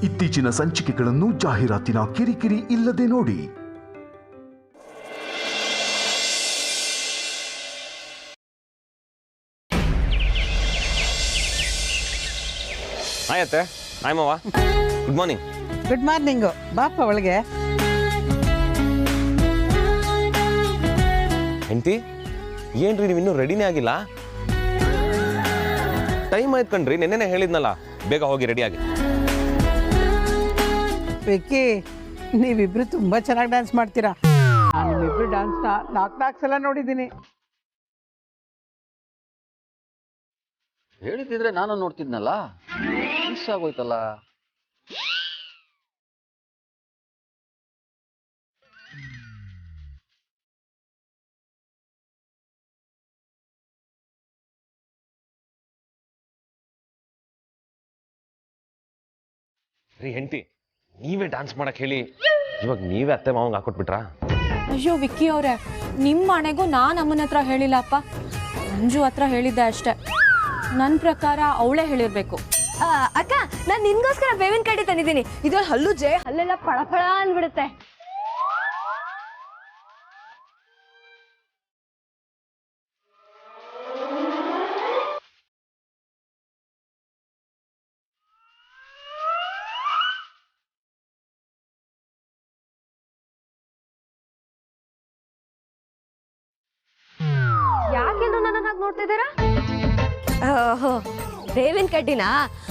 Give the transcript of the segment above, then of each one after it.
ಇತ್ತೀಚಿನ ಸಂಚಿಕೆಗಳನ್ನು ಜಾಹೀರಾತಿನ ಕಿರಿಕಿರಿ ಇಲ್ಲದೆ ನೋಡಿ. ಆಯತ್ತೆ ಆಯ್ಮವ್ವ, ಗುಡ್ ಮಾರ್ನಿಂಗ್. Good morning. ಬಾಪ ಒಳಗೆ. ಹೆಂಡತಿ, ಏನ್ರಿ ನೀವು ಇನ್ನೂ ರೆಡಿನೇ ಆಗಿಲ್ಲ? ಟೈಮ್ ಆಯ್ತು ಕಣ್ರಿ, ನೆನ್ನೆನೇ ಹೇಳಿದ್ನಲ್ಲ ಬೇಗ ಹೋಗಿ ರೆಡಿಯಾಗಿ. ವಿಕ್ಕಿ, ನೀವಿಬ್ರು ತುಂಬಾ ಚೆನ್ನಾಗಿ ಡ್ಯಾನ್ಸ್ ಮಾಡ್ತೀರಾ. ನಾನು ನಿಮ್ಮಿಬ್ರು ಡ್ಯಾನ್ಸ್ನ ನಾಲ್ಕು ಸಲ ನೋಡಿದ್ದೀನಿ. ಹೇಳಿದ್ರೆ ನಾನು ನೋಡ್ತಿದ್ನಲ್ಲ, ಮಿಸ್ ಆಗೋಯ್ತಲ್ಲ. ರೀ ಹೆಂಡತಿ, ನೀವೇ ಡ್ಯಾನ್ಸ್ ಮಾಡಕ್ ಹೇಳಿ ಇವಾಗ ನೀವೇ ಅತ್ತೆ ಮಾವಂಗ ಹಾಕೊಟ್ಬಿಟ್ರಾ? ಅಯ್ಯೋ ವಿಕ್ಕಿ ಅವರೇ, ನಿಮ್ಮ ಮನೆಗೂ ನಾನು ಅಮ್ಮನ ಹತ್ರ ಹೇಳಿಲ್ಲಪ್ಪ, ಮಂಜು ಹತ್ರ ಹೇಳಿದ್ದೆ ಅಷ್ಟೇ. ನನ್ನ ಪ್ರಕಾರ ಅವಳೇ ಹೇಳಿರ್ಬೇಕು. ಅಕ್ಕ, ನಾನು ನಿನ್ಗೋಸ್ಕರ ಬೇವಿನ ಕಡ್ಡಿ ತಂದಿದ್ದೀನಿ. ಇದ್ರಲ್ಲಿ ಹಲ್ಲುಜ್ಜೆ ಹಲ್ಲೆಲ್ಲ ಪಳಪಳ ಅಂದ್ಬಿಡುತ್ತೆ. ಯಾಕೆಂದು ನನ್ನ ಹಾಗೆ ನೋಡ್ತಿದ್ದೀರಾ? ಬೇವಿನ ಕಡ್ಡಿನ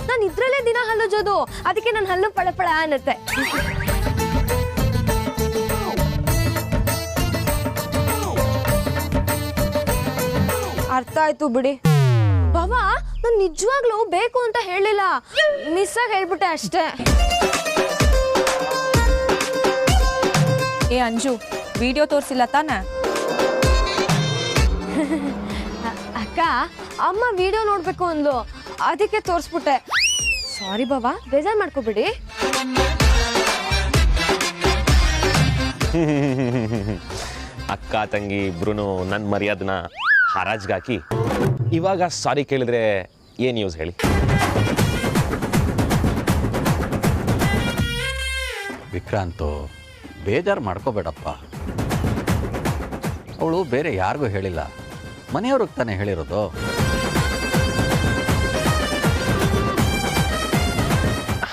ನಾನು ಇದ್ರಲ್ಲೇ ದಿನ ಹಲ್ಲುಜ್ಜೋದು, ಅದಕ್ಕೆ ನನ್ನ ಹಲ್ಲು ಪಳಪಳ ಅನ್ನತ್ತೆ. ಅರ್ಥ ಆಯ್ತು ಬಿಡಿ. ಬಾಬಾ, ನಾನು ನಿಜವಾಗ್ಲೂ ಬೇಕು ಅಂತ ಹೇಳಿಲ್ಲ, ಮಿಸ್ ಆಗಿ ಹೇಳ್ಬಿಟ್ಟೆ ಅಷ್ಟೇ. ಏ ಅಂಜು, ವಿಡಿಯೋ ತೋರಿಸಿಲ್ಲ ತಾನೆ? ಅಕ್ಕ, ಅಮ್ಮ ವಿಡಿಯೋ ನೋಡ್ಬೇಕು ಅಂದ್ಲು, ಅದಕ್ಕೆ ತೋರಿಸ್ಬಿಟ್ಟೆ. ಸಾರಿ ಬಾಬಾ, ಬೇಜಾರು ಮಾಡ್ಕೋಬಿಡಿ. ಅಕ್ಕ ತಂಗಿ ಇಬ್ರು ನನ್ನ ಮರ್ಯಾದನ ಹರಾಜ್ಗಾಕಿ ಇವಾಗ ಸಾರಿ ಕೇಳಿದ್ರೆ ಏನ್ ಯೂಸ್ ಹೇಳಿ? ವಿಕ್ರಾಂತು, ಬೇಜಾರು ಮಾಡ್ಕೋಬೇಡಪ್ಪ. ಅವಳು ಬೇರೆ ಯಾರಿಗೂ ಹೇಳಿಲ್ಲ, ಮನೆಯವ್ರಿಗೆ ತಾನೇ ಹೇಳಿರೋದು.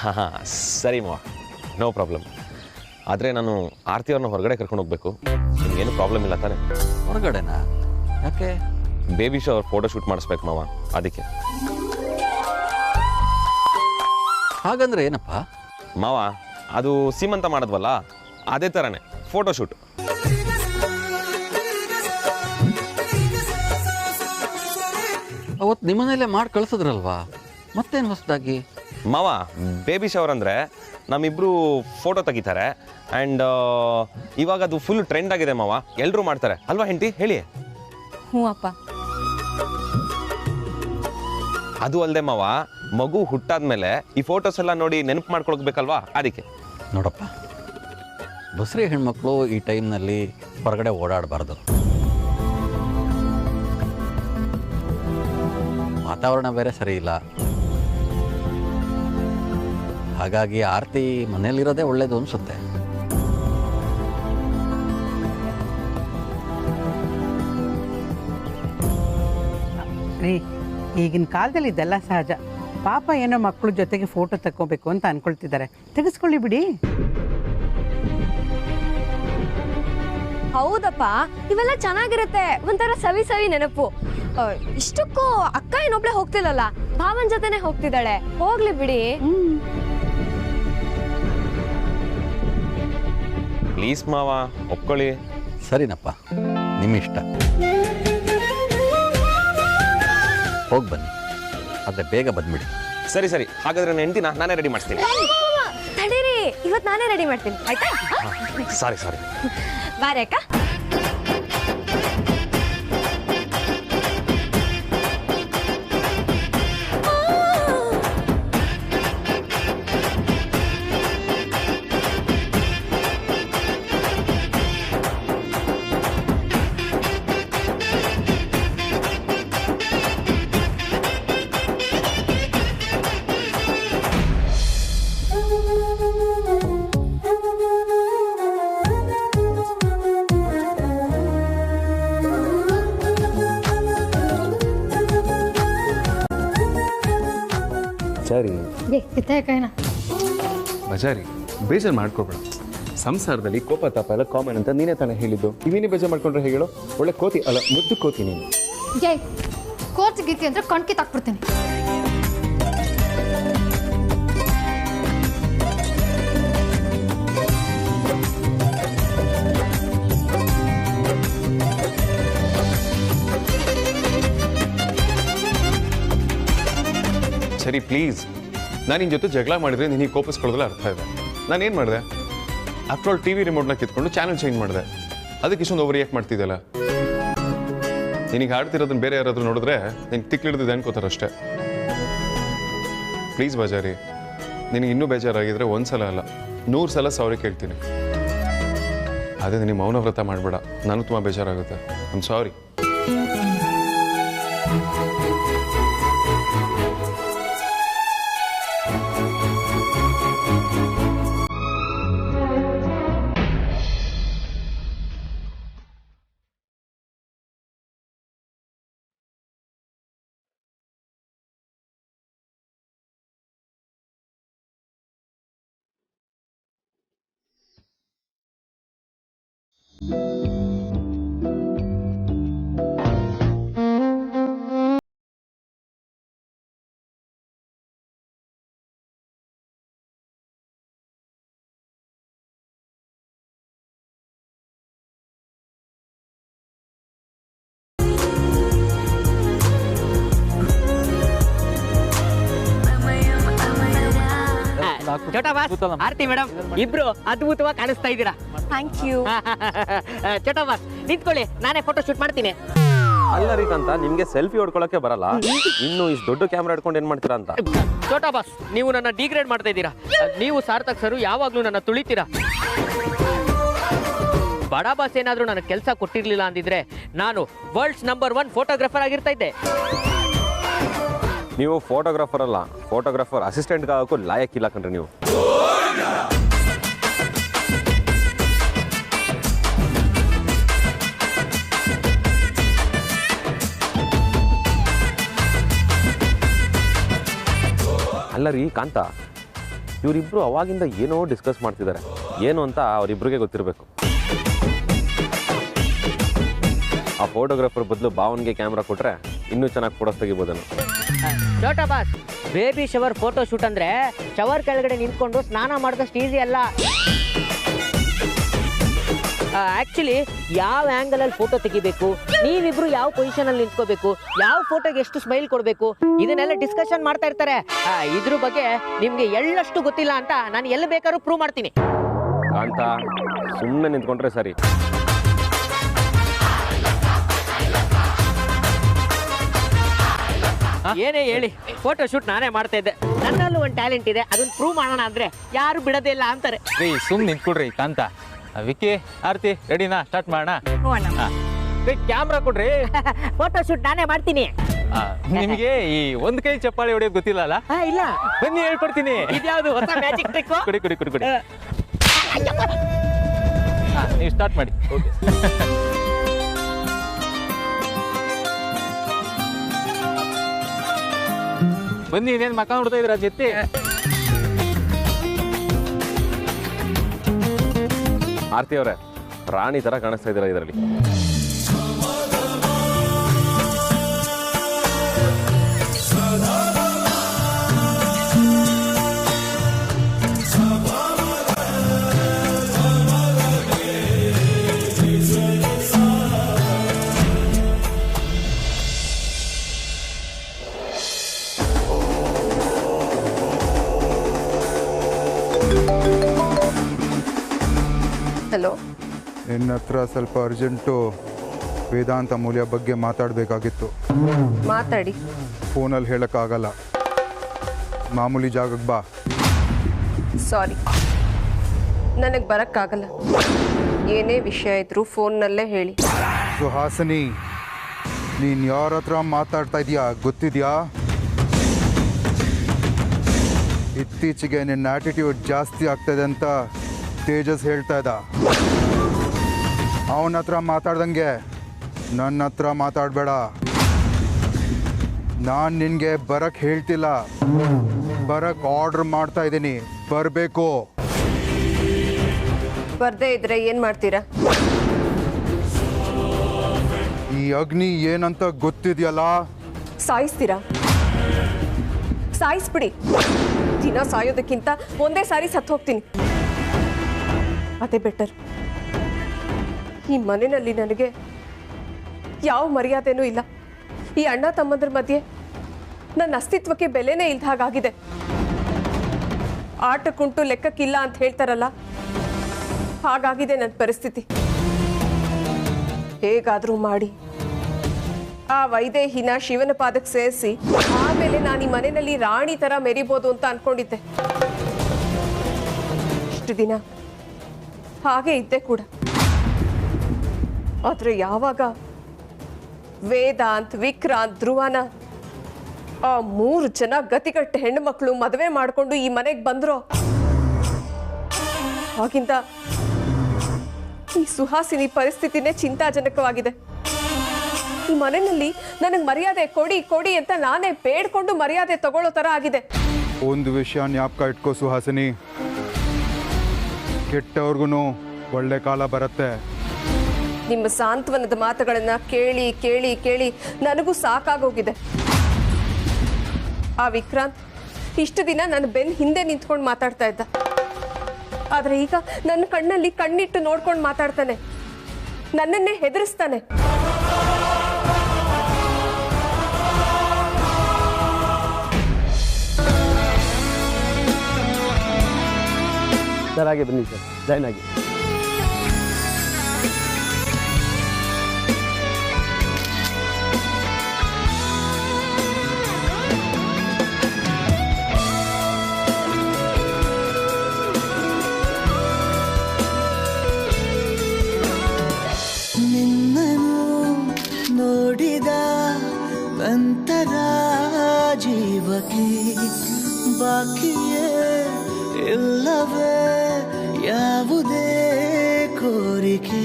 ಹಾಂ ಸರಿ ಮಾ, ನೋ ಪ್ರಾಬ್ಲಮ್. ಆದರೆ ನಾನು ಆರತಿ ಅವ್ರನ್ನ ಹೊರಗಡೆ ಕರ್ಕೊಂಡು ಹೋಗ್ಬೇಕು. ನಿಮ್ಗೇನು ಪ್ರಾಬ್ಲಮ್ ಇಲ್ಲ ತಾನೆ? ಹೊರಗಡೆನಾ? ಯಾಕೆ? ಬೇಬಿ ಶವರ್ ಫೋಟೋ ಶೂಟ್ ಮಾಡಿಸ್ಬೇಕು ಮಾವ, ಅದಕ್ಕೆ. ಹಾಗಂದ್ರೆ ಏನಪ್ಪ? ಮಾವ, ಅದು ಸೀಮಂತ ಮಾಡಿದ್ವಲ್ಲ, ಅದೇ ಥರನೇ ಫೋಟೋ ಶೂಟ್. ಅವತ್ತು ನಿಮ್ಮನೇಲೆ ಮಾಡಿ ಕಳಿಸಿದ್ರಲ್ವಾ, ಮತ್ತೇನು ಹೊಸದಾಗಿ? ಮಾವ, ಬೇಬಿ ಶವರ್ ಅಂದರೆ ನಮ್ಮಿಬ್ಬರು ಫೋಟೋ ತೆಗಿತಾರೆ ಆ್ಯಂಡ್ ಇವಾಗ ಅದು ಫುಲ್ ಟ್ರೆಂಡ್ ಆಗಿದೆ ಮಾವ, ಎಲ್ಲರೂ ಮಾಡ್ತಾರೆ ಅಲ್ವಾ ಹೆಂಡತಿ? ಹೇಳಿ. ಹ್ಞೂ ಅಪ್ಪ. ಅದು ಅಲ್ಲದೆ ಮಾವ, ಮಗು ಹುಟ್ಟಾದ್ಮೇಲೆ ಈ ಫೋಟೋಸ್ ಎಲ್ಲ ನೋಡಿ ನೆನಪು ಮಾಡ್ಕೊಳ್ಬೇಕಲ್ವಾ, ಅದಕ್ಕೆ. ನೋಡಪ್ಪ, ಬಸ್ರಿ ಹೆಣ್ಮಕ್ಳು ಈ ಟೈಮ್ನಲ್ಲಿ ಹೊರಗಡೆ ಓಡಾಡಬಾರ್ದು. ವಾತಾವರಣ ಬೇರೆ ಸರಿ ಇಲ್ಲ. ಹಾಗಾಗಿ ಆರತಿ ಮನೇಲಿರೋದೇ ಒಳ್ಳೇದು ಅನಿಸುತ್ತೆ. ರೀ, ಈಗಿನ ಕಾಲದಲ್ಲಿ ಇದೆಲ್ಲ ಸಹಜ. ಪಾಪ ಏನೋ ಮಕ್ಕಳ ಜೊತೆಗೆ ಫೋಟೋ ತಕ್ಕೋಬೇಕು ಅಂತ ಅನ್ಕೊಳ್ತಿದ್ದಾರೆ, ತೆಗೆಸ್ಕೊಳ್ಳಿ ಬಿಡಿ. ಹೌದಪ್ಪ, ಇವೆಲ್ಲ ಚೆನ್ನಾಗಿರುತ್ತೆ, ಒಂಥರ ಸವಿ ಸವಿ ನೆನಪು. ಇಷ್ಟಕ್ಕೂ ಅಕ್ಕ ಏನೊಬ್ಳೆ ಹೋಗ್ತಿಲ್ಲಲ್ಲ, ಭಾವನ್ ಜೊತೆನೆ ಹೋಗ್ತಿದ್ದಾಳೆ. ಹೋಗ್ಲಿ ಬಿಡಿ. ಪ್ಲೀಸ್ ಮಾವ, ಒಪ್ಕೊಳ್ಳಿ. ಸರಿನಪ್ಪ, ನಿಮ್ಮ ಇಷ್ಟ. ಹೋಗಿ ಬನ್ನಿ, ಆದರೆ ಬೇಗ ಬಂದ್ಬಿಡಿ. ಸರಿ ಸರಿ, ಹಾಗಾದ್ರೆ ನನ್ನ ಹೆಂಡತಿನ ನಾನೇ ರೆಡಿ ಮಾಡಿಸ್ತೀನಿ. ತಡೀರಿ, ಇವತ್ತು ನಾನೇ ರೆಡಿ ಮಾಡ್ತೀನಿ, ಆಯ್ತಾ? ಸಾರಿ ಸಾರಿ. ಬಾರೆ ಅಕ್ಕ. ಎತ್ತೆ ಕೈನ ಬಜಾರಿ ಬೇಜಾರು ಮಾಡ್ಕೊಬೇಡ. ಸಂಸಾರದಲ್ಲಿ ಕೋಪ ತಾಪ ಎಲ್ಲ ಕಾಮನ್ ಅಂತ ನೀನೇ ತಾನೇ ಹೇಳಿದ್ದು. ನೀನೇ ಬೇಜಾರು ಮಾಡ್ಕೊಂಡ್ರೆ ಹೇಳು. ಒಳ್ಳೆ ಕೋತಿ ಅಲ್ಲ, ಮುದ್ದು ಕೋತಿ ನೀನು. ಜೈ ಕೋಚ್ ಗೀತಿ ಅಂದ್ರೆ ಕಣ್ಕಿ ತಾಕ್ಬಿಡ್ತೀನಿ. ಸರಿ ಪ್ಲೀಸ್, ನಾನು ನಿನ್ನ ಜೊತೆ ಜಗಳ ಮಾಡಿದ್ರೆ ನಿನಗೆ ಕೋಪಿಸ್ಕೊಳ್ಳೋದ್ರಲ್ಲಿ ಅರ್ಥ ಇದೆ. ನಾನೇನು ಮಾಡಿದೆ? ಆಫ್ಟರ್ ಆಲ್ TV ರಿಮೋಟ್ನ ಕಿತ್ಕೊಂಡು ಚಾನಲ್ ಚೇಂಜ್ ಮಾಡಿದೆ. ಅದಕ್ಕೆ ಇಷ್ಟೊಂದು ಓವರ್ ರಿಯಾಕ್ಟ್ ಮಾಡ್ತಿದ್ದಲ್ಲ. ನಿನಗೆ ಹಾಡ್ತಿರೋದನ್ನ ಬೇರೆ ಯಾರಾದರೂ ನೋಡಿದ್ರೆ ನಿನಗೆ ತಿಕ್ಲಿಡ್ದಿದೆ ಅನ್ಕೋತಾರೆ ಅಷ್ಟೇ. ಪ್ಲೀಸ್ ಬಜಾರಿ, ನಿನಗೆ ಇನ್ನೂ ಬೇಜಾರಾಗಿದ್ರೆ ಒಂದ್ಸಲ ಅಲ್ಲ 100 ಸಲ ಸಾರಿ ಕೇಳ್ತೀನಿ. ಅದೇ ನಿನಗೆ ಮೌನ ವ್ರತ ಮಾಡಬೇಡ. ನಾನು ತುಂಬ ಬೇಜಾರಾಗುತ್ತೆ. I am sorry. Chhota boss, Aarti madam, ಇಬ್ರು ಅದ್ಭುತವಾಗಿ ಕಾಣಿಸ್ತಾ ಇದ್ದೀರಾ. Thank you. ಚೋಟಾ ಬಾಸ್ ನಿಂತ್ಕೊಳ್ಳಿ, ನಾನೇ ಫೋಟೋ ಶೂಟ್ ಮಾಡ್ತೀನಿ. ಅಲ್ಲ ರೀಕಂತ ನಿಮ್ಗೆ ಸೆಲ್ಫಿ ಹೊಡ್ಕೊಳಕ್ಕೆ ಬರಲ್ಲ, ಇನ್ನು ಇಷ್ಟು ದೊಡ್ಡ ಕ್ಯಾಮ್ರಾ ಇಟ್ಕೊಂಡು ಏನ್ ಮಾಡ್ತೀರಾ ಅಂತ. ಚೋಟಾ ಬಾಸ್, ನೀವು ನನ್ನ ಡಿಗ್ರೇಡ್ ಮಾಡ್ತಾ ಇದ್ದೀರಾ. ನೀವು ಸಾರ್ಥಕ್ ಸರು ಯಾವಾಗ್ಲೂ ನನ್ನ ತುಳಿತೀರಾ. ಬಡ ಬಾಸ್ ಏನಾದ್ರೂ ನನಗೆ ಕೆಲಸ ಕೊಟ್ಟಿರ್ಲಿಲ್ಲ ಅಂದಿದ್ರೆ ನಾನು ವರ್ಲ್ಡ್ಸ್ ನಂಬರ್ 1 ಫೋಟೋಗ್ರಾಫರ್ ಆಗಿರ್ತಾ ಇದ್ದೆ. ನೀವು ಫೋಟೋಗ್ರಾಫರ್ ಅಲ್ಲ, ಫೋಟೋಗ್ರಾಫರ್ ಅಸಿಸ್ಟೆಂಟ್ ಆಗೋಕ್ಕೂ ಲಾಯಕ್ಕಿಲ್ಲ ಕಣ್ರಿ ನೀವು. ಅಲ್ಲ ರೀ ಕಾಂತ, ಇವರಿಬ್ರು ಅವಾಗಿಂದ ಏನೋ ಡಿಸ್ಕಸ್ ಮಾಡ್ತಿದ್ದಾರೆ. ಏನು ಅಂತ ಅವರಿಬ್ರಿಗೆ ಗೊತ್ತಿರಬೇಕು. ಆ ಫೋಟೋಗ್ರಾಫರ್ ಬದಲು ಭಾವನ್ಗೆ ಕ್ಯಾಮ್ರಾ ಕೊಟ್ರೆ ಇನ್ನೂ ಚೆನ್ನಾಗಿ ಫೋಟೋಸ್ ತೆಗಿಬೋದನ್ನು. ಚೋಟಾ boss, baby shower photo shoot ಅಂದ್ರೆ ಶವರ್ ಕೆಳಗಡೆ ನಿಂತ್ಕೊಂಡು ಸ್ನಾನ ಮಾಡಿದಷ್ಟು ಈಸಿ ಅಲ್ಲ. ಆಕ್ಚುಲಿ ಯಾವ ಆಂಗಲ್ ಅಲ್ಲಿ ಫೋಟೋ ತೆಗಿಬೇಕು, ನೀವಿಬ್ರು ಯಾವ ಪೊಸಿಷನ್ ಅಲ್ಲಿ ನಿಂತ್ಕೋಬೇಕು, ಯಾವ ಫೋಟೋಗೆ ಎಷ್ಟು ಸ್ಮೈಲ್ ಕೊಡಬೇಕು, ಇದನ್ನೆಲ್ಲ ಡಿಸ್ಕಷನ್ ಮಾಡ್ತಾ ಇರ್ತಾರೆ. ಇದ್ರ ಬಗ್ಗೆ ನಿಮ್ಗೆ ಎಳ್ಳಷ್ಟು ಗೊತ್ತಿಲ್ಲ ಅಂತ ನಾನು ಎಲ್ಲಿ ಬೇಕಾದ್ರೂ ಪ್ರೂವ್ ಮಾಡ್ತೀನಿ. ಕಾಂತ, ಸುಮ್ಮನೆ ನಿಂತ್ಕೊಂಡ್ರೆ ಸರಿ. ಏನೇ ಹೇಳಿ, ಫೋಟೋ ಶೂಟ್ ನಾನೇ ಮಾಡ್ತಾ ಇದ್ದೆ. ನನ್ನಲ್ಲೂ ಒಂದು ಟ್ಯಾಲೆಂಟ್ ಇದೆ, ಅದನ್ನ ಪ್ರೂವ್ ಮಾಡೋಣ ಅಂದ್ರೆ ಯಾರು ಬಿಡೋದೇ ಇಲ್ಲ ಅಂತಾರೆ. ರೀ ಸುಮ್ ನಿಂತ್ಕೊಡ್ರಿ ಕಾಂತ. ವಿಕ್ಕಿ, ಆರ್ತಿ, ರೆಡಿನಾ? ಸ್ಟಾರ್ಟ್ ಮಾಡೋಣ. ಕ್ಯಾಮ್ರಾ ಕೊಡ್ರಿ. ಫೋಟೋ ಶೂಟ್ ನಾನೇ ಮಾಡ್ತೀನಿ. ನಿಮಗೆ ಈ ಒಂದ್ ಕೈ ಚಪ್ಪಾಳೆ ಹೊಡೆಯೋದು ಗೊತ್ತಿಲ್ಲ ಅಲ್ಲ? ಇಲ್ಲ, ಬನ್ನಿ ಹೇಳ್ಕೊಡ್ತೀನಿ. ಇದ್ಯಾವುದು ಹೊಸ ಮ್ಯಾಜಿಕ್ ಟ್ರಿಕ್? ಕೊಡಿ ಕೊಡಿ ಕೊಡಿ ಕೊಡಿ. ನೀವು ಸ್ಟಾರ್ಟ್ ಮಾಡಿ. ಓಕೆ. ಬನ್ನಿ, ಇನ್ನೇನು ಮಕ್ಕ ನೋಡ್ತಾ ಇದ್ರ ಜೊತೆ. ಆರ್ತಿ ಅವರೇ, ರಾಣಿ ತರ ಕಾಣಿಸ್ತಾ ಇದ್ದೀರಾ ಇದರಲ್ಲಿ. ಹಲೋ, ನಿನ್ನ ಹತ್ರ ಸ್ವಲ್ಪ ಅರ್ಜೆಂಟು ವೇದಾಂತ ಮೂಲ್ಯ ಬಗ್ಗೆ ಮಾತಾಡಬೇಕಾಗಿತ್ತು. ಮಾತಾಡಿ. ಫೋನಲ್ಲಿ ಹೇಳೋಕ್ಕಾಗಲ್ಲ. ಮಾಮೂಲಿ ಜಾಗಕ್ಕೆ ಬಾ. ಸಾರಿ, ನನಗೆ ಬರೋಕ್ಕಾಗಲ್ಲ. ಏನೇ ವಿಷಯ ಇದ್ರೂ ಫೋನ್ನಲ್ಲೇ ಹೇಳಿ. ಸುಹಾಸಿನಿ, ನೀನು ಯಾರ ಹತ್ರ ಮಾತಾಡ್ತಾ ಇದೀಯಾ ಗೊತ್ತಿದೆಯಾ? ಇತ್ತೀಚೆಗೆ ನಿನ್ನ ಆಟಿಟ್ಯೂಡ್ ಜಾಸ್ತಿ ಆಗ್ತದೆ ಅಂತ ತೇಜಸ್ ಹೇಳ್ತಾ ಇದ್ದ. ಅವನ ಹತ್ರ ಮಾತಾಡ್ದಂಗೆ ನನ್ನ ಹತ್ರ ಮಾತಾಡಬೇಡ. ನಾನು ನಿನಗೆ ಬರಕ್ಕೆ ಹೇಳ್ತಿಲ್ಲ, ಬರಕ್ ಆರ್ಡರ್ ಮಾಡ್ತಾ ಇದ್ದೀನಿ, ಬರಬೇಕು. ಬರ್ದೇ ಇದ್ರೆ ಏನು ಮಾಡ್ತೀರಾ? ಈ ಅಗ್ನಿ ಏನಂತ ಗೊತ್ತಿದೆಯಲ್ಲ? ಸಾಯಿಸ್ತೀರಾ? ಸಾಯಿಸ್ಬಿಡಿ. ದಿನ ಸಾಯೋದಕ್ಕಿಂತ ಒಂದೇ ಸಾರಿ ಸತ್ತು ಹೋಗ್ತೀನಿ, ಅದೇ ಬೆಟರ್. ಈ ಮನೆಯಲ್ಲಿ ನನಗೆ ಯಾವ ಮರ್ಯಾದೆನೂ ಇಲ್ಲ. ಈ ಅಣ್ಣ ತಮ್ಮಂದ್ರ ಮಧ್ಯೆ ನನ್ನ ಅಸ್ತಿತ್ವಕ್ಕೆ ಬೆಲೆನೇ ಇಲ್ದ ಹಾಗಾಗಿದೆ. ಆಟಕ್ಕುಂಟು ಲೆಕ್ಕಕ್ಕಿಲ್ಲ ಅಂತ ಹೇಳ್ತಾರಲ್ಲ, ಹಾಗಾಗಿದೆ ನನ್ನ ಪರಿಸ್ಥಿತಿ. ಹೇಗಾದರೂ ಮಾಡಿ ಆ ವೈದೇಹಿನ ಶಿವನ ಪಾದಕ್ಕೆ ಸೇರಿಸಿ ಆಮೇಲೆ ನಾನು ಈ ಮನೆಯಲ್ಲಿ ರಾಣಿ ಥರ ಮೆರಿಬೋದು ಅಂತ ಅನ್ಕೊಂಡಿದ್ದೆ. ಇಷ್ಟು ದಿನ ಹಾಗೆ ಇದ್ದೆ ಕೂಡ. ಆದರೆ ಯಾವಾಗ ವೇದಾಂತ್, ವಿಕ್ರಾಂತ್, ಧ್ರುವನ ಆ 3 ಜನ ಗತಿಗಟ್ಟ ಹೆಣ್ಣು ಮಕ್ಕಳು ಮದುವೆ ಮಾಡಿಕೊಂಡು ಈ ಮನೆಗೆ ಬಂದ್ರು, ಆಗಿಂದ ಈ ಸುಹಾಸಿನಿ ಪರಿಸ್ಥಿತಿನೇ ಚಿಂತಾಜನಕವಾಗಿದೆ. ಈ ಮನೆಯಲ್ಲಿ ನನಗೆ ಮರ್ಯಾದೆ ಕೊಡಿ ಕೊಡಿ ಅಂತ ನಾನೇ ಬೇಡ್ಕೊಂಡು ಮರ್ಯಾದೆ ತಗೊಳ್ಳೋ ಥರ ಆಗಿದೆ. ಒಂದು ವಿಷಯ ಜ್ಞಾಪಕ ಇಟ್ಕೋ ಸುಹಾಸಿನಿ, ಕೆಟ್ಟವ್ರಿಗೂ ಒಳ್ಳೆ ಕಾಲ ಬರುತ್ತೆ. ನಿಮ್ಮ ಸಾಂತ್ವನದ ಮಾತುಗಳನ್ನ ಕೇಳಿ ಕೇಳಿ ಕೇಳಿ ನನಗೂ ಸಾಕಾಗೋಗಿದೆ. ಆ ವಿಕ್ರಾಂತ್ ಇಷ್ಟು ದಿನ ನನ್ನ ಬೆನ್ನ ಹಿಂದೆ ನಿಂತ್ಕೊಂಡು ಮಾತಾಡ್ತಾ ಇದ್ದ, ಆದ್ರೆ ಈಗ ನನ್ನ ಕಣ್ಣಲ್ಲಿ ಕಣ್ಣಿಟ್ಟು ನೋಡ್ಕೊಂಡು ಮಾತಾಡ್ತಾನೆ, ನನ್ನನ್ನೇ ಹೆದರಿಸ್ತಾನೆ. ಸರ್ ಹಾಗೆ ಬನ್ನಿ ಸರ್, ಜಾಯ್ನ್ ಆಗಿ. ನೋಡಿದ ನಂತರ ಜೀವಕ್ಕೆ ಬಾಕಿಯೇ ಇಲ್ಲವೇ ಯಾವುದೇ ಕೋರಿಕೆ.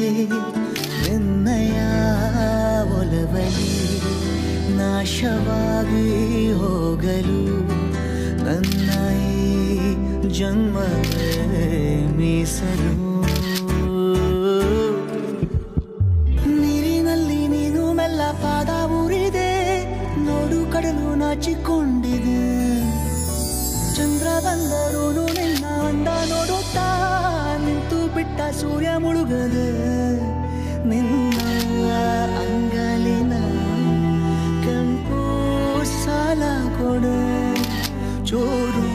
ನಿನ್ನಯ ಒಲವಲಿ ನಾಶವಾಗಿ ಹೋಗಲು ನನ್ನ ಈ ಜನ್ಮವೇ ಮೀಸಲು. ಪಾದ ಊರಿದೆ ನೋಡು, ಕಡಲು ನಾಚಿಕೊಂಡಿದೆ. ಚಂದ್ರ ಬಂದರೂ ನಿನ್ನ ಅಂದ ನೋಡುತ್ತಾ ನಿಂತು ಬಿಟ್ಟ ಸೂರ್ಯ ಮುಳುಗದೆ. ನಿನ್ನ ಅಂಗಲಿನ ಕೆಂಪು ಸಾಲ ಕೊಡೆ, ಚೂರು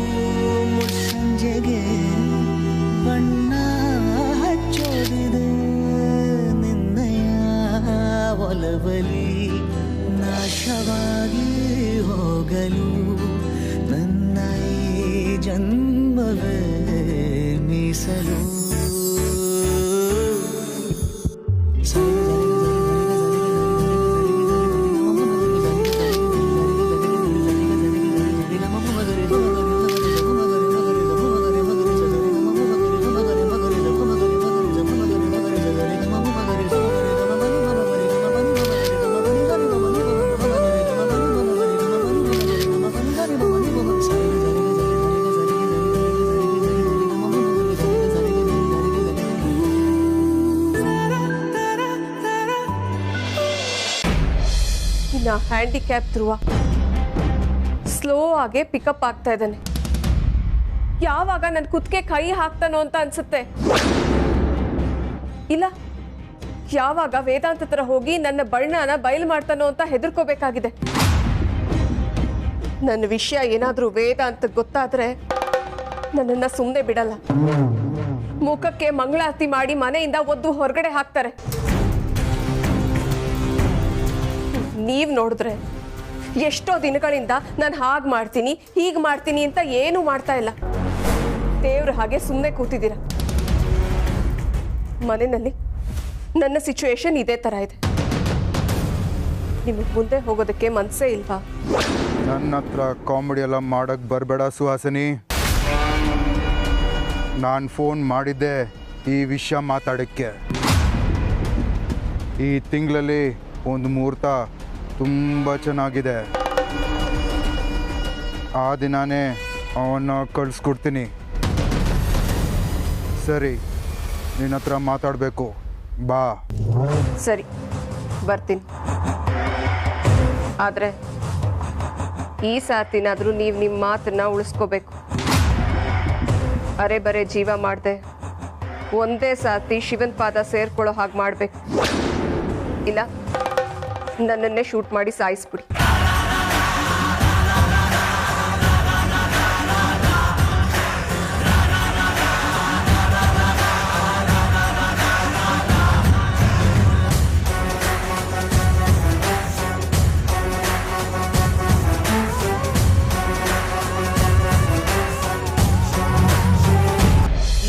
ಮುಸ್ಸಂಜೆಗೆ ಬಣ್ಣ ಹಚ್ಚೋದಿದೆ. ಒಲವಲಿ ನಾಶವಾಗಿ ಹೋಗಲು ನನ್ನ ಈ ಜನ್ಮವೇ ಮೀಸಲು. ಹ್ಯಾಂಡಿಕ್ಯಾಪ್ ಧ್ರುವ ಸ್ಲೋ ಆಗಿ ಪಿಕಪ್ ಆಗ್ತಾ ಇದ್ದಾನೆ. ಯಾವಾಗ ನನ್ನ ಕುತ್ತಿಗೆ ಕೈ ಹಾಕ್ತಾನೋ ಅಂತ ಅನ್ಸುತ್ತೆ. ಇಲ್ಲ, ಯಾವಾಗ ವೇದಾಂತ ಹತ್ರ ಹೋಗಿ ನನ್ನ ಬಣ್ಣನ ಬಯಲು ಮಾಡ್ತಾನೋ ಅಂತ ಹೆದರ್ಕೋಬೇಕಾಗಿದೆ. ನನ್ನ ವಿಷಯ ಏನಾದರೂ ವೇದಾಂತ ಗೊತ್ತಾದ್ರೆ ನನ್ನನ್ನು ಸುಮ್ಮನೆ ಬಿಡಲ್ಲ. ಮುಖಕ್ಕೆ ಮಂಗಳಾರತಿ ಮಾಡಿ ಮನೆಯಿಂದ ಒದ್ದು ಹೊರಗಡೆ ಹಾಕ್ತಾರೆ. ನೀವು ನೋಡಿದ್ರೆ ಎಷ್ಟೋ ದಿನಗಳಿಂದ ನಾನು ಹಾಗೆ ಮಾಡ್ತೀನಿ ಹೀಗೆ ಮಾಡ್ತೀನಿ ಅಂತ ಏನೂ ಮಾಡ್ತಾ ಇಲ್ಲ. ದೇವ್ರ ಹಾಗೆ ಸುಮ್ಮನೆ ಕೂತಿದ್ದೀರ. ಮನೆಯಲ್ಲಿ ನನ್ನ ಸಿಚುವೇಶನ್ ಇದೇ ಥರ ಇದೆ. ನಿಮಗೆ ಮುಂದೆ ಹೋಗೋದಕ್ಕೆ ಮನಸ್ಸೇ ಇಲ್ವಾ? ನನ್ನ ಹತ್ರ ಕಾಮಿಡಿ ಎಲ್ಲ ಮಾಡೋಕ್ಕೆ ಬರಬೇಡ ಸುಹಾಸಿನಿ. ನಾನು ಫೋನ್ ಮಾಡಿದ್ದೆ ಈ ವಿಷಯ ಮಾತಾಡೋಕ್ಕೆ. ಈ ತಿಂಗಳಲ್ಲಿ ಒಂದು ಮುಹೂರ್ತ ತುಂಬ ಚೆನ್ನಾಗಿದೆ. ಆ ದಿನವೇ ಅವನ್ನ ಕಳಿಸ್ಕೊಡ್ತೀನಿ. ಸರಿ, ನಿನ್ನ ಹತ್ರ ಮಾತಾಡಬೇಕು, ಬಾ. ಸರಿ, ಬರ್ತೀನಿ. ಆದರೆ ಈ ಸಾತಿನಾದರೂ ನೀವು ನಿಮ್ಮ ಮಾತನ್ನ ಉಳಿಸ್ಕೋಬೇಕು. ಅರೆ ಬರೆ ಜೀವ ಮಾಡದೆ ಒಂದೇ ಸಾತಿ ಶಿವನ್ ಪಾದ ಸೇರ್ಕೊಳ್ಳೋ ಹಾಗೆ ಮಾಡಬೇಕು. ಇಲ್ಲ ನನ್ನನ್ನೇ ಶೂಟ್ ಮಾಡಿ ಸಾಯಿಸ್ಬಿಡಿ.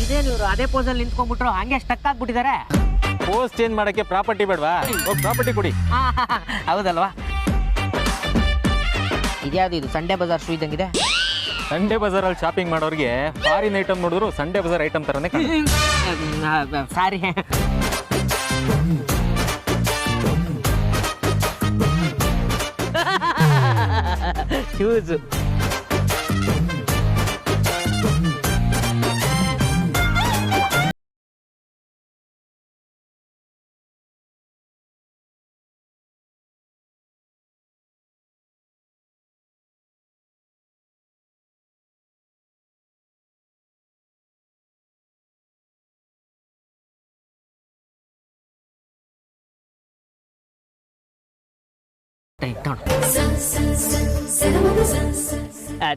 ಇದೇನಿವ್ರು ಅದೇ ಪೋಸಲ್ಲಿ ನಿಂತ್ಕೊಂಡ್ಬಿಟ್ರು, ಹಂಗೆ ಸ್ಟಕ್ ಆಗ್ಬಿಟ್ಟಿದ್ದಾರೆ. ಪೋಸ್ಟ್ ಚೇಂಜ್ ಮಾಡಕ್ಕೆ ಪ್ರಾಪರ್ಟಿ ಬೇಡವಾ? ಪ್ರಾಪರ್ಟಿ ಕೊಡಿ. ಹೌದಲ್ವಾ? ಇದ್ಯಾವುದು ಇದು ಸಂಡೇ ಬಜಾರ್ ಶೂ ಇದ್ದಂಗಿದೆ. ಸಂಡೇ ಬಜಾರಲ್ಲಿ ಶಾಪಿಂಗ್ ಮಾಡೋರಿಗೆ ಫಾರಿನ್ ಐಟಮ್ ನೋಡಿದ್ರು ಸಂಡೇ ಬಜಾರ್ ಐಟಮ್ ತರನೇ ಸಾರಿ. ಶೂಸ್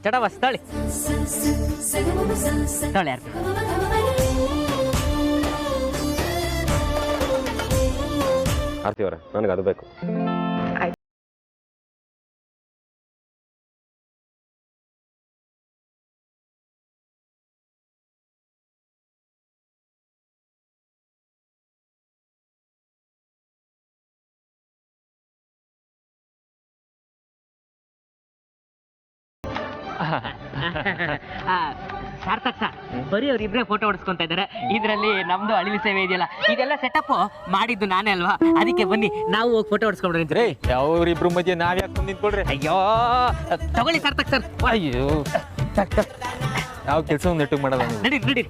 ಚಡ ಬಸ್ ತಾಳಿ ತಾಳಿ ಯಾರು ಆರ್ತಿ ಅವರೇ, ನನಗೆ ಅದು ಬೇಕು. ಸಾರ್ಥಕ್ ಸರ್, ಬರೀ ಅವ್ರಿಬ್ರೆ ಫೋಟೋ ಹೊಡ್ಸ್ಕೊಂತ ಇದ್ದಾರೆ. ಇದರಲ್ಲಿ ನಮ್ದು ಅಳಿಲು ಸೇವೆ ಇದೆಯಲ್ಲ, ಇದೆಲ್ಲ ಸೆಟಪ್ ಮಾಡಿದ್ದು ನಾನೇ ಅಲ್ವಾ? ಅದಕ್ಕೆ ಬನ್ನಿ ನಾವು ಹೋಗಿ ಫೋಟೋ ಹೊಡ್ಸ್ಕೊಂಡ್ರಿ. ಅವ್ರಿಬ್ರು ಮಧ್ಯೆ ನಾವ್ ಯಾಕೆ ನಿಂತ್ಕೊಳ್ರಿ? ಅಯ್ಯೋ ತಗೊಳ್ಳಿ ಸಾರ್ಥಕ್ ಸರ್. ಅಯ್ಯೋ, ಯಾವ ಕೆಲಸ ನೆಟ್ಟಿಗೆ ಮಾಡಲ್ಲ. ನಡಿ ನಡಿ.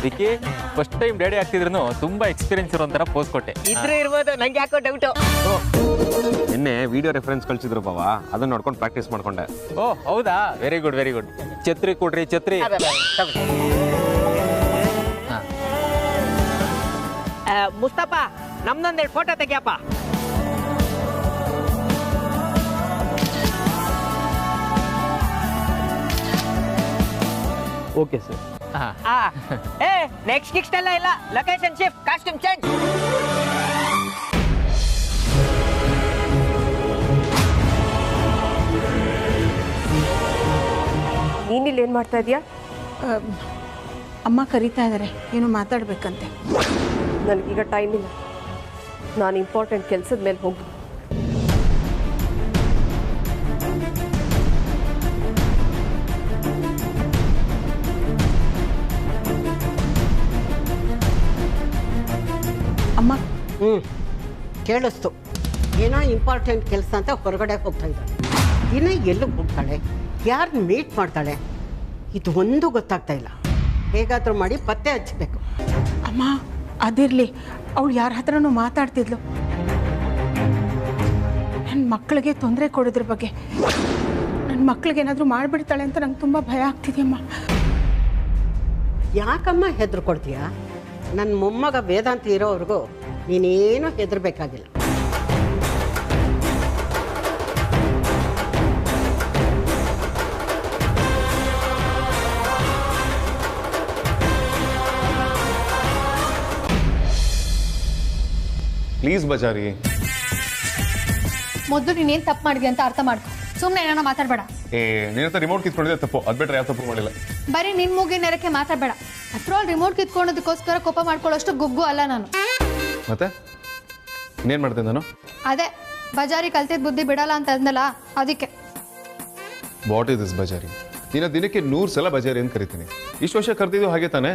ವಿಕಿ, ಫಸ್ಟ್ ಟೈಮ್ ಡ್ಯಾಡಿ ಆಗ್ತಿದ್ರು ತುಂಬಾ ಎಕ್ಸ್ಪೀರಿಯನ್ಸ್ ಇರೋ ಒಂಥರ ಪೋಸ್ ಕೊಟ್ಟೆ. ಇದ್ರೆ ಇರ್ಬೋದು, ನಂಗೆ ಯಾಕೋ ಡೌಟು. ನಿನ್ನೆ ವಿಡಿಯೋ ರೆಫರೆನ್ಸ್ ಕಳಿಸಿದ್ರು ಬಾವ, ಅದನ್ನ ನೋಡ್ಕೊಂಡು ಪ್ರಾಕ್ಟೀಸ್ ಮಾಡ್ಕೊಂಡೆ. ಓ ಹೌದಾ? Very good very good. ಛತ್ರಿ ಕೊಡ್ರಿ, ಛತ್ರಿ. ಮುಸ್ತಫ, ನಮ್ದೊಂದೆರಡು ಫೋಟೋ ತೆಗಿಯಪ್ಪ. Okay sir. ನೆಕ್ಸ್ಟ್ ಗಿಕ್ಸ್ಟ್ ಎಲ್ಲ ಇಲ್ಲ, ಲೊಕೇಶನ್ ಶಿಫ್ಟ್, ಕಾಸ್ಟ್ಯೂಮ್ ಚೇಂಜ್. ನೀನಿಲ್ಲಿ ಏನು ಮಾಡ್ತಾ ಇದೀಯಾ? ಅಮ್ಮ ಕರೀತಾ ಇದ್ದಾರೆ, ಏನು ಮಾತಾಡ್ಬೇಕಂತೆ. ನನಗೀಗ ಟೈಮ್ ಇಲ್ಲ, ನಾನು ಇಂಪಾರ್ಟೆಂಟ್ ಕೆಲಸದ ಮೇಲೆ ಹೋಗಿ. ಅಮ್ಮ ಕೇಳಿಸ್ತು, ಏನೋ ಇಂಪಾರ್ಟೆಂಟ್ ಕೆಲಸ ಅಂತ ಹೊರಗಡೆ ಹೋಗ್ತಾ ಇದ್ದಾಳೆ. ಇನ್ನು ಎಲ್ಲಿಗೆ ಹೋಗ್ತಾಳೆ, ಯಾರನ್ನ ಮೀಟ್ ಮಾಡ್ತಾಳೆ, ಇದು ಒಂದು ಗೊತ್ತಾಗ್ತಾ ಇಲ್ಲ. ಹೇಗಾದರೂ ಮಾಡಿ ಪತ್ತೆ ಹಚ್ಚಬೇಕು. ಅಮ್ಮ ಅದಿರಲಿ, ಅವಳು ಯಾರ ಹತ್ರನೂ ಮಾತಾಡ್ತಿದ್ಲು ನನ್ನ ಮಕ್ಕಳಿಗೆ ತೊಂದರೆ ಕೊಡೋದ್ರ ಬಗ್ಗೆ. ನನ್ನ ಮಕ್ಕಳಿಗೆ ಏನಾದರೂ ಮಾಡಿಬಿಡ್ತಾಳೆ ಅಂತ ನಂಗೆ ತುಂಬ ಭಯ ಆಗ್ತಿದೆಯಮ್ಮ. ಯಾಕಮ್ಮ ಹೆದರ್ಕೊಡ್ತೀಯಾ? ನನ್ನ ಮೊಮ್ಮಗ ವೇದಾಂತ ಇರೋವರೆಗೂ ನೀನೇನು ಹೆದರ್ಬೇಕಾಗಿಲ್ಲ. ಪ್ಲೀಸ್ ಬಜಾರಿ. ಮೊದಲು ನೀನೇನು ತಪ್ಪು ಮಾಡಿದ್ಯಾ ಅಂತ ಅರ್ಥ ಮಾಡ್ಕೊ, ಸುಮ್ಮನೆ ಏನಾನ ಮಾತಾಡಬೇಡ. ನಿನ್ನ ರಿಮೋಟ್ ಕಿತ್ಕೊಂಡಿದ್ದೆ ತಪ್ಪು, ಅದು ಬಿಟ್ರೆ ಯಾವ ತಪ್ಪು ಮಾಡಿಲ್ಲ. ಬರೀ ನಿನ್ನ ಮೂಗಿನ ನೆರಕ್ಕೆ ಮಾತಾಡಬೇಡ. ಆಫ್ಟರ್ ಆಲ್ ರಿಮೋಟ್ ಕಿತ್ಕೊಳ್ಳೋದಕ್ಕೋಸ್ಕರ ಕೋಪ ಮಾಡ್ಕೊಳ್ಳೋಷ್ಟು ಗುಗ್ಗು ಅಲ್ಲ ನಾನು. ಮತ್ತೆ ಇನ್ನೇನು ಮಾಡ್ತೇನೆ ನಾನು? ಅದೇ ಬಜಾರಿ ಕಲ್ತಿದ್ದ ಬುದ್ಧಿ ಬಿಡಲ್ಲ ಅಂತ ಅಂದಲ್ಲ, ಅದಕ್ಕೆ. ವಾಟ್ ಇಸ್ ದಿಸ್ ಬಜಾರಿ? ನೀನು ದಿನಕ್ಕೆ 100 ಸಲ ಬಜಾರಿ ಅಂತ ಕರಿತೀನಿ. ಇಷ್ಟು ವರ್ಷ ಕರ್ತಿದ್ದು ಹಾಗೆ ತಾನೇ?